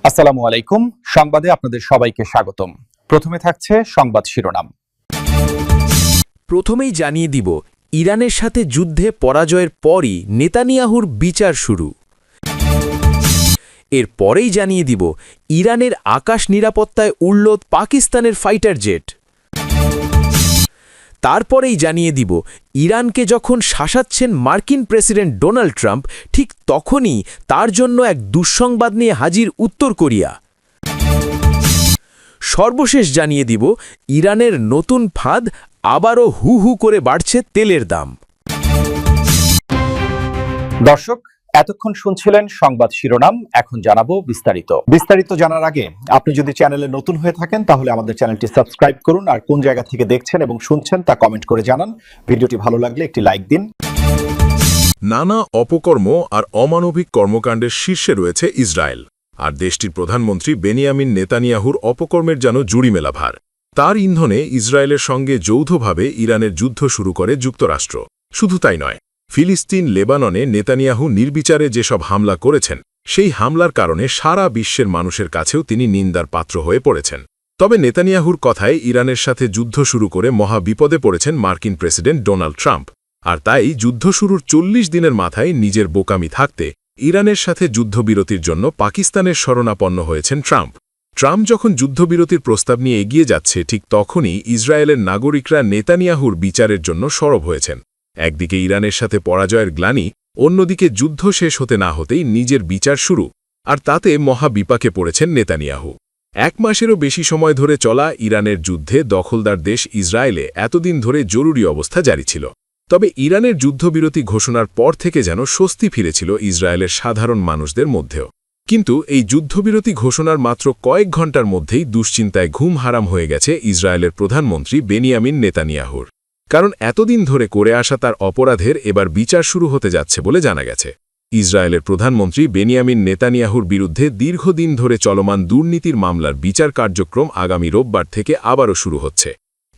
আসসালামু আলাইকুম। সংবাদে আপনাদের সবাইকে স্বাগতম। প্রথমে থাকছে সংবাদ শিরোনাম। প্রথমেই জানিয়ে দিব, ইরানের সাথে যুদ্ধে পরাজয়ের পরই নেতানিয়াহুর বিচার শুরু। এর পরেই জানিয়ে দিব, ইরানের আকাশ নিরাপত্তায় উড়ল পাকিস্তানের ফাইটার জেট। তারপরেই জানিয়ে দিব, ইরানকে যখন শাসাচ্ছেন মার্কিন প্রেসিডেন্ট ডোনাল্ড ট্রাম্প, ঠিক তখনই তার জন্য এক দুঃসংবাদ নিয়ে হাজির উত্তর কোরিয়া। সর্বশেষ জানিয়ে দিব, ইরানের নতুন ফাঁদ, আবারও হু হু করে বাড়ছে তেলের দাম। দর্শক, এতক্ষণ শুনছিলেন সংবাদ শিরোনাম। এখন জানাবো বিস্তারিত জানার আগে আপনি যদি চ্যানেলে নতুন হয়ে থাকেন তাহলে আমাদের চ্যানেলটি সাবস্ক্রাইব করুন, আর কোন জায়গা থেকে দেখছেন এবং শুনছেন তা কমেন্ট করে জানান। ভিডিওটি ভালো লাগলে একটি লাইক দিন। নানা অপকর্ম আর অমানবিক কর্মকাণ্ডের শীর্ষে রয়েছে ইসরায়েল, আর দেশটির প্রধানমন্ত্রী বেনিয়ামিন নেতানিয়াহুর অপকর্মের যেন জুড়িমেলা ভার। তার ইন্ধনে ইসরায়েলের সঙ্গে যৌথভাবে ইরানের যুদ্ধ শুরু করে যুক্তরাষ্ট্র। শুধু তাই নয়, ফিলিস্তিন, লেবাননে নেতানিয়াহু নির্বিচারে যেসব হামলা করেছেন, সেই হামলার কারণে সারা বিশ্বের মানুষের কাছেও তিনি নিন্দার পাত্র হয়ে পড়েছেন। তবে নেতানিয়াহুর কথায় ইরানের সাথে যুদ্ধ শুরু করে মহা বিপদে পড়েছেন মার্কিন প্রেসিডেন্ট ডোনাল্ড ট্রাম্প। আর তাই যুদ্ধ শুরুর ৪০ দিনের মাথায় নিজের বোকামি থাকতে ইরানের সাথে যুদ্ধবিরতির জন্য পাকিস্তানের শরণাপন্ন হয়েছেন ট্রাম্প। ট্রাম্প যখন যুদ্ধবিরতির প্রস্তাব নিয়ে এগিয়ে যাচ্ছে, ঠিক তখনই ইসরায়েলের নাগরিকরা নেতানিয়াহুর বিচারের জন্য সরব হয়েছেন। একদিকে ইরানের সাথে পরাজয়ের গ্লানি, অন্যদিকে যুদ্ধ শেষ হতে না হতেই নিজের বিচার শুরু, আর তাতে মহা বিপাকে পড়েছেন নেতানিয়াহু। ১ মাসেরও বেশি সময় ধরে চলা ইরানের যুদ্ধে দখলদার দেশ ইসরায়েলে এতদিন ধরে জরুরি অবস্থা জারি ছিল। তবে ইরানের যুদ্ধবিরতি ঘোষণার পর থেকে যেন স্বস্তি ফিরেছিল ইসরায়েলের সাধারণ মানুষদের মধ্যেও। কিন্তু এই যুদ্ধবিরতি ঘোষণার মাত্র কয়েক ঘণ্টার মধ্যেই দুশ্চিন্তায় ঘুম হারাম হয়ে গেছে ইসরায়েলের প্রধানমন্ত্রী বেনিয়ামিন নেতানিয়াহুর। কারণ এতদিন ধরে করে আসা তার অপরাধের এবার বিচার শুরু হতে যাচ্ছে বলে জানা গেছে। ইসরায়েলের প্রধানমন্ত্রী বেনিয়ামিন নেতানিয়াহুর বিরুদ্ধে দীর্ঘদিন ধরে চলমান দুর্নীতির মামলার বিচার কার্যক্রম আগামী রোববার থেকে আবারও শুরু হচ্ছে।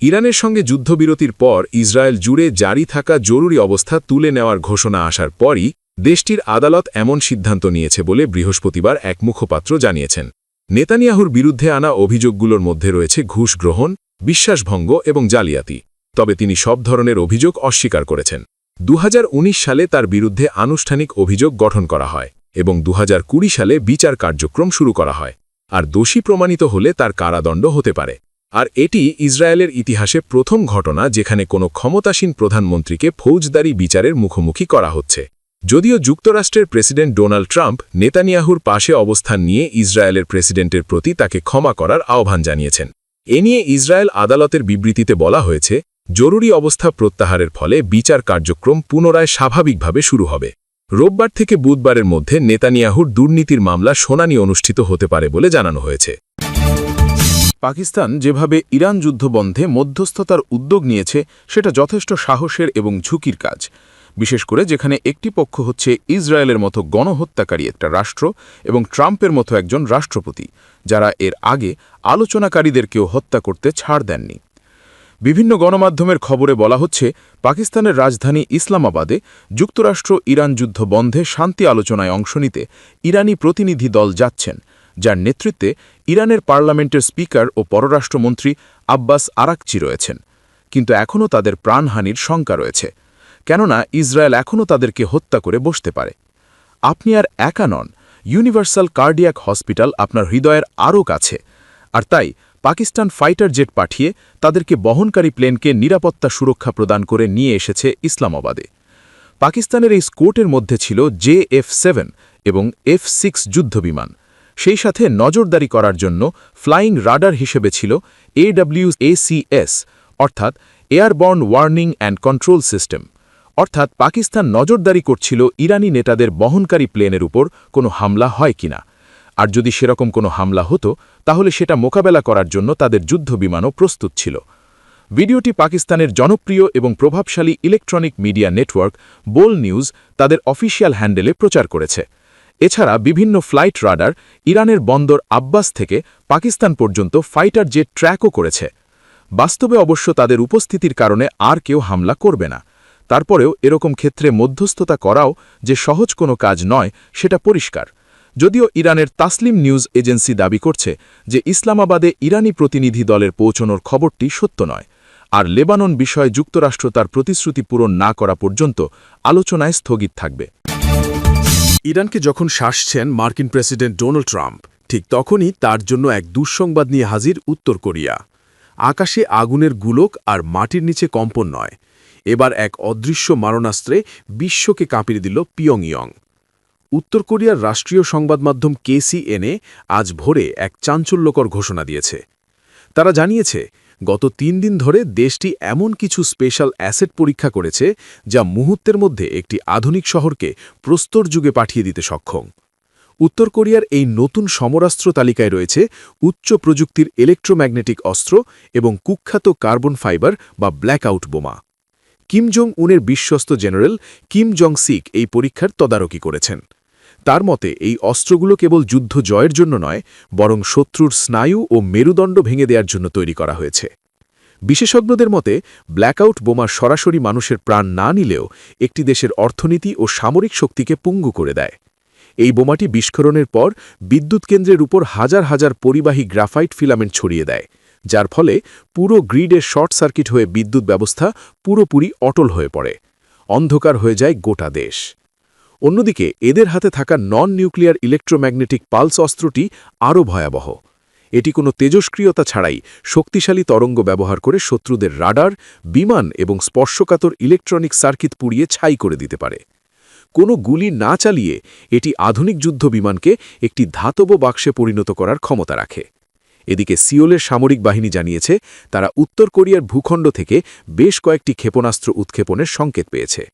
ইরানের সঙ্গে যুদ্ধবিরতির পর ইসরায়েল জুড়ে জারি থাকা জরুরি অবস্থা তুলে নেওয়ার ঘোষণা আসার পরই দেশটির আদালত এমন সিদ্ধান্ত নিয়েছে বলে বৃহস্পতিবার এক মুখপাত্র জানিয়েছেন। নেতানিয়াহুর বিরুদ্ধে আনা অভিযোগগুলোর মধ্যে রয়েছে ঘুষ গ্রহণ, বিশ্বাসভঙ্গ এবং জালিয়াতি। তবে তিনি সব ধরনের অভিযোগ অস্বীকার করেছেন। ২০১৯ সালে তার বিরুদ্ধে আনুষ্ঠানিক অভিযোগ গঠন করা হয় এবং ২০২০ সালে বিচার কার্যক্রম শুরু করা হয়। আর দোষী প্রমাণিত হলে তার কারাদণ্ড হতে পারে। আর এটি ইসরায়েলের ইতিহাসে প্রথম ঘটনা যেখানে কোনো ক্ষমতাসীন প্রধানমন্ত্রীকে ফৌজদারি বিচারের মুখোমুখি করা হচ্ছে। যদিও যুক্তরাষ্ট্রের প্রেসিডেন্ট ডোনাল্ড ট্রাম্প নেতানিয়াহুর পাশে অবস্থান নিয়ে ইসরায়েলের প্রেসিডেন্টের প্রতি তাকে ক্ষমা করার আহ্বান জানিয়েছেন। এ নিয়ে ইসরায়েল আদালতের বিবৃতিতে বলা হয়েছে, জরুরি অবস্থা প্রত্যাহারের ফলে বিচার কার্যক্রম পুনরায় স্বাভাবিকভাবে শুরু হবে। রোববার থেকে বুধবারের মধ্যে নেতানিয়াহুর দুর্নীতির মামলা শুনানি অনুষ্ঠিত হতে পারে বলে জানানো হয়েছে। পাকিস্তান যেভাবে ইরান যুদ্ধ বন্ধে মধ্যস্থতার উদ্যোগ নিয়েছে, সেটা যথেষ্ট সাহসের এবং ঝুঁকির কাজ, বিশেষ করে যেখানে একটি পক্ষ হচ্ছে ইসরায়েলের মতো গণহত্যাকারী একটা রাষ্ট্র এবং ট্রাম্পের মতো একজন রাষ্ট্রপতি, যারা এর আগে আলোচনাকারীদেরকেও হত্যা করতে ছাড় দেননি। বিভিন্ন গণমাধ্যমের খবরে বলা হচ্ছে, পাকিস্তানের রাজধানী ইসলামাবাদে যুক্তরাষ্ট্র ইরান যুদ্ধ বন্ধে শান্তি আলোচনায় অংশ নিতে ইরানি প্রতিনিধি দল যাচ্ছেন, যার নেতৃত্বে ইরানের পার্লামেন্টের স্পিকার ও পররাষ্ট্রমন্ত্রী আব্বাস আরাকচি রয়েছেন। কিন্তু এখনও তাদের প্রাণহানির শঙ্কা রয়েছে, কেননা ইসরায়েল এখনও তাদেরকে হত্যা করে বসতে পারে। আপনি আর একা নন, ইউনিভার্সাল কার্ডিয়াক হসপিটাল আপনার হৃদয়ের আরও কাছে। আর তাই পাকিস্তান ফাইটার জেট পাঠিয়ে তাদেরকে বহনকারী প্লেনকে নিরাপত্তা সুরক্ষা প্রদান করে নিয়ে এসেছে ইসলামাবাদে। পাকিস্তানের এই স্কোর্টের মধ্যে ছিল JF-7 এবং F-6 যুদ্ধবিমান। সেই সাথে নজরদারি করার জন্য ফ্লাইং রাডার হিসেবে ছিল AWACS, অর্থাৎ airborne warning and control system. অর্থাৎ পাকিস্তান নজরদারি করছিল ইরানি নেতাদের বহনকারী প্লেনের উপর কোনো হামলা হয় কিনা, আর যদি সেরকম কোনো হামলা হতো তাহলে সেটা মোকাবেলা করার জন্য তাদের যুদ্ধবিমানও প্রস্তুত ছিল। ভিডিওটি পাকিস্তানের জনপ্রিয় এবং প্রভাবশালী ইলেকট্রনিক মিডিয়া নেটওয়ার্ক বোল নিউজ তাদের অফিসিয়াল হ্যান্ডেলে প্রচার করেছে। এছাড়া বিভিন্ন ফ্লাইট রাডার ইরানের বন্দর আব্বাস থেকে পাকিস্তান পর্যন্ত ফাইটার জেট ট্র্যাকও করেছে। বাস্তবে অবশ্য তাদের উপস্থিতির কারণে আর কেউ হামলা করবে না। তারপরেও এরকম ক্ষেত্রে মধ্যস্থতা করাও যে সহজ কোনো কাজ নয়, সেটা পরিষ্কার। যদিও ইরানের তাসলিম নিউজ এজেন্সি দাবি করছে যে ইসলামাবাদে ইরানি প্রতিনিধি দলের পৌঁছনোর খবরটি সত্য নয়, আর লেবানন বিষয়ে যুক্তরাষ্ট্র তার প্রতিশ্রুতি পূরণ না করা পর্যন্ত আলোচনায় স্থগিত থাকবে। ইরানকে যখন শাসছেন মার্কিন প্রেসিডেন্ট ডোনাল্ড ট্রাম্প, ঠিক তখনই তার জন্য এক দুঃসংবাদ নিয়ে হাজির উত্তর কোরিয়া। আকাশে আগুনের গোলক আর মাটির নিচে কম্পন নয়, এবার এক অদৃশ্য মারণাস্ত্রে বিশ্বকে কাঁপিয়ে দিল পিয়ংইয়ং। উত্তর কোরিয়ার রাষ্ট্রীয় সংবাদ মাধ্যম KCNA আজ ভোরে এক চাঞ্চল্যকর ঘোষণা দিয়েছে। তারা জানিয়েছে, গত 3 দিন ধরে দেশটি এমন কিছু স্পেশাল অ্যাসেট পরীক্ষা করেছে যা মুহূর্তের মধ্যে একটি আধুনিক শহরকে প্রস্তর যুগে পাঠিয়ে দিতে সক্ষম। উত্তর কোরিয়ার এই নতুন সমরাস্ত্র তালিকায় রয়েছে উচ্চ প্রযুক্তির ইলেকট্রোম্যাগনেটিক অস্ত্র এবং কুখ্যাত কার্বন ফাইবার বা ব্ল্যাকআউট বোমা। কিম জং উনের বিশ্বস্ত জেনারেল কিম জং সিক এই পরীক্ষার তদারকি করেছেন। তার মতে এই অস্ত্রগুলো কেবল যুদ্ধ জয়ের জন্য নয়, বরং শত্রুর স্নায়ু ও মেরুদণ্ড ভেঙে দেওয়ার জন্য তৈরি করা হয়েছে। বিশেষজ্ঞদের মতে ব্ল্যাকআউট বোমা সরাসরি মানুষের প্রাণ না নিলেও একটি দেশের অর্থনীতি ও সামরিক শক্তিকে পঙ্গু করে দেয়। এই বোমাটি বিস্ফোরণের পর বিদ্যুৎ কেন্দ্রের উপর হাজার হাজার পরিবাহী গ্রাফাইট ফিলামেন্ট ছড়িয়ে দেয়, যার ফলে পুরো গ্রিডে শর্ট সার্কিট হয়ে বিদ্যুৎ ব্যবস্থা পুরোপুরি অটল হয়ে পড়ে। অন্ধকার হয়ে যায় গোটা দেশ। অন্যদিকে এদের হাতে থাকা নন নিউক্লিয়ার ইলেকট্রোম্যাগনেটিক পালস অস্ত্রটি আরও ভয়াবহ। এটি কোনো তেজস্ক্রিয়তা ছাড়াই শক্তিশালী তরঙ্গ ব্যবহার করে শত্রুদের রাডার, বিমান এবং স্পর্শকাতর ইলেকট্রনিক সার্কিট পুড়িয়ে ছাই করে দিতে পারে। কোনো গুলি না চালিয়ে এটি আধুনিক যুদ্ধ বিমানকে একটি ধাতব বাক্সে পরিণত করার ক্ষমতা রাখে। এদিকে সিওলের সামরিক বাহিনী জানিয়েছে, তারা উত্তর কোরিয়ার ভূখণ্ড থেকে বেশ কয়েকটি ক্ষেপণাস্ত্র উৎক্ষেপণের সংকেত পেয়েছে।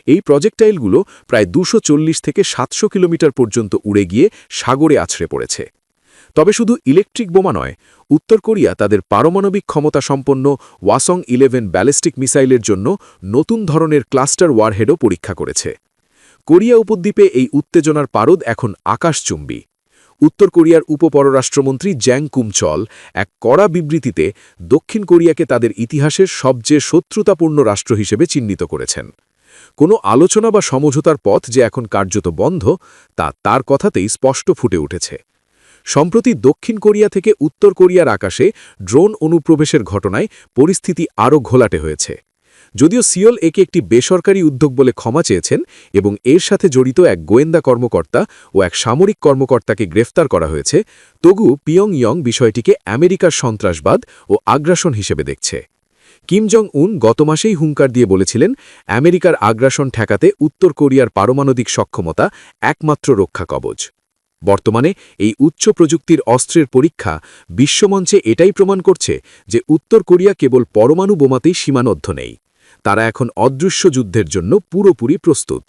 এই প্রজেক্টাইলগুলো প্রায় 240 থেকে 700 কিলোমিটার পর্যন্ত উড়ে গিয়ে সাগরে আছড়ে পড়েছে। তবে শুধু ইলেকট্রিক বোমা নয়, উত্তর কোরিয়া তাদের পারমাণবিক ক্ষমতা সম্পন্ন ওয়াসং-11 ব্যালিস্টিক মিসাইলের জন্য নতুন ধরনের ক্লাস্টার ওয়ারহেডও পরীক্ষা করেছে। কোরিয়া উপদ্বীপে এই উত্তেজনার পারদ এখন আকাশচুম্বী। উত্তর কোরিয়ার উপপররাষ্ট্রমন্ত্রী জ্যাং কুমচল এক কড়া বিবৃতিতে দক্ষিণ কোরিয়াকে তাদের ইতিহাসের সবচেয়ে শত্রুতাপূর্ণ রাষ্ট্র হিসেবে চিহ্নিত করেছেন। কোনো আলোচনা বা সমঝোতার পথ যে এখন কার্যত বন্ধ, তা তার কথাতেই স্পষ্ট ফুটে উঠেছে। সম্প্রতি দক্ষিণ কোরিয়া থেকে উত্তর কোরিয়ার আকাশে ড্রোন অনুপ্রবেশের ঘটনায় পরিস্থিতি আরও ঘোলাটে হয়েছে। যদিও সিওল একে একটি বেসরকারি উদ্যোগ বলে ক্ষমা চেয়েছেন এবং এর সাথে জড়িত এক গোয়েন্দা কর্মকর্তা ও এক সামরিক কর্মকর্তাকে গ্রেফতার করা হয়েছে, তবু পিয়ংইয়ং বিষয়টিকে আমেরিকার সন্ত্রাসবাদ ও আগ্রাসন হিসেবে দেখছে। কিম জং উন গত মাসেই হুঙ্কার দিয়ে বলেছিলেন, আমেরিকার আগ্রাসন ঠেকাতে উত্তর কোরিয়ার পারমাণবিক সক্ষমতা একমাত্র রক্ষা কবচ। বর্তমানে এই উচ্চ প্রযুক্তির অস্ত্রের পরীক্ষা বিশ্বমঞ্চে এটাই প্রমাণ করছে যে উত্তর কোরিয়া কেবল পরমাণু বোমাতেই সীমাবদ্ধ নেই, তারা এখন অদৃশ্য যুদ্ধের জন্য পুরোপুরি প্রস্তুত।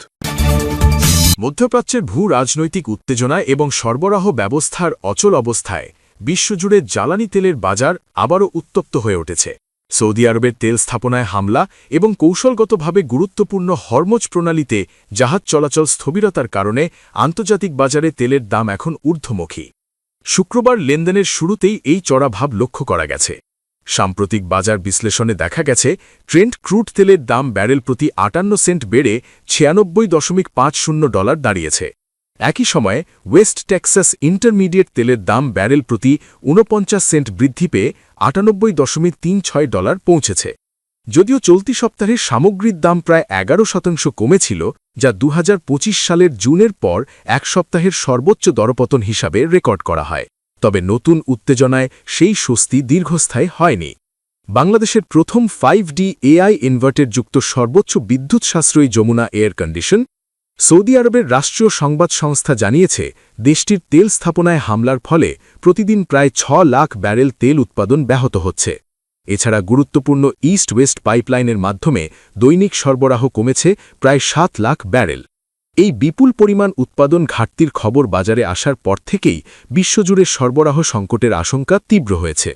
মধ্যপ্রাচ্যের ভূ রাজনৈতিক উত্তেজনা এবং সরবরাহ ব্যবস্থার অচল অবস্থায় বিশ্বজুড়ে জ্বালানি তেলের বাজার আবারও উত্তপ্ত হয়ে উঠেছে। সৌদি আরবের তেল স্থাপনায় হামলা এবং কৌশলগতভাবে গুরুত্বপূর্ণ হরমুজ প্রণালীতে জাহাজ চলাচল স্থবিরতার কারণে আন্তর্জাতিক বাজারে তেলের দাম এখন ঊর্ধ্বমুখী। শুক্রবার লেনদেনের শুরুতেই এই চড়া ভাব লক্ষ্য করা গেছে। সাম্প্রতিক বাজার বিশ্লেষণে দেখা গেছে, ট্রেন্ট ক্রুড তেলের দাম ব্যারেল প্রতি 58 সেন্ট বেড়ে $96.50 দাঁড়িয়েছে। একই সময়ে ওয়েস্ট টেক্সাস ইন্টারমিডিয়েট তেলের দাম ব্যারেল প্রতি 49 সেন্ট বৃদ্ধি পেয়ে $98.36 পৌঁছেছে। যদিও চলতি সপ্তাহের সামগ্রীর দাম প্রায় 11% কমেছিল, যা 2025 সালের জুনের পর এক সপ্তাহের সর্বোচ্চ দরপতন হিসাবে রেকর্ড করা হয়। তবে নতুন উত্তেজনায় সেই স্বস্তি দীর্ঘস্থায়ী হয়নি। বাংলাদেশের প্রথম 5D AI ইনভার্টার যুক্ত সর্বোচ্চ বিদ্যুৎ সাশ্রয়ী যমুনা এয়ার কন্ডিশন। সৌদি আরবের রাষ্ট্রীয় সংবাদ সংস্থা জানিয়েছে, দেশটির তেল স্থাপনায় হামলার ফলে প্রতিদিন প্রায় 6 লাখ ব্যারেল তেল উৎপাদন ব্যাহত হচ্ছে। এছাড়া গুরুত্বপূর্ণ ইস্ট ওয়েস্ট পাইপলাইনের মাধ্যমে দৈনিক সরবরাহ কমেছে প্রায় 7 লাখ ব্যারেল। এই বিপুল পরিমাণ উৎপাদন ঘাটতির খবর বাজারে আসার পর থেকেই বিশ্বজুড়ে সরবরাহ সংকটের আশঙ্কা তীব্র হয়েছে।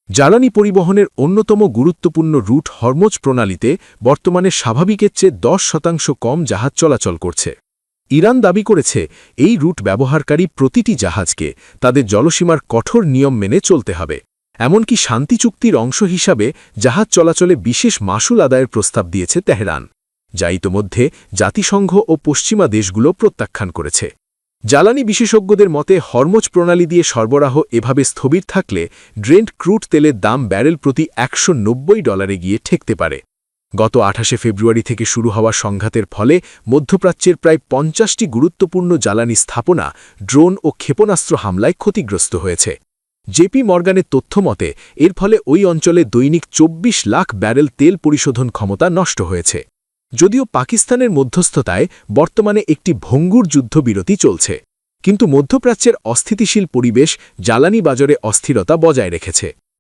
জ্বালানি পরিবহনের অন্যতম গুরুত্বপূর্ণ রুট হরমুজ প্রণালীতে বর্তমানে স্বাভাবিকের চেয়ে 10% কম জাহাজ চলাচল করছে। ইরান দাবি করেছে, এই রুট ব্যবহারকারী প্রতিটি জাহাজকে তাদের জলসীমার কঠোর নিয়ম মেনে চলতে হবে। এমনকি শান্তি চুক্তির অংশ হিসাবে জাহাজ চলাচলে বিশেষ মাশুল আদায়ের প্রস্তাব দিয়েছে তেহরান, যা ইতোমধ্যে জাতিসংঘ ও পশ্চিমা দেশগুলো প্রত্যাখ্যান করেছে। জ্বালানি বিশেষজ্ঞদের মতে হরমোজ প্রণালী দিয়ে সরবরাহ এভাবে স্থবির থাকলে ড্রেন্ট ক্রুড তেলের দাম ব্যারেল প্রতি $190 গিয়ে ঠেকতে পারে। গত 28 ফেব্রুয়ারি থেকে শুরু হওয়া সংঘাতের ফলে মধ্যপ্রাচ্যের প্রায় 50টি গুরুত্বপূর্ণ জ্বালানি স্থাপনা ড্রোন ও ক্ষেপণাস্ত্র হামলায় ক্ষতিগ্রস্ত হয়েছে। জেপি মর্গানের তথ্যমতে এর ফলে ওই অঞ্চলে দৈনিক 24 লাখ ব্যারেল তেল পরিশোধন ক্ষমতা নষ্ট হয়েছে। যদিও পাকিস্তানের মধ্যস্থতায় বর্তমানে একটি ভঙ্গুর যুদ্ধবিরতি চলছে, কিন্তু মধ্যপ্রাচ্যের অস্থিতিশীল পরিবেশ জ্বালানি বাজারে অস্থিরতা বজায় রেখেছে।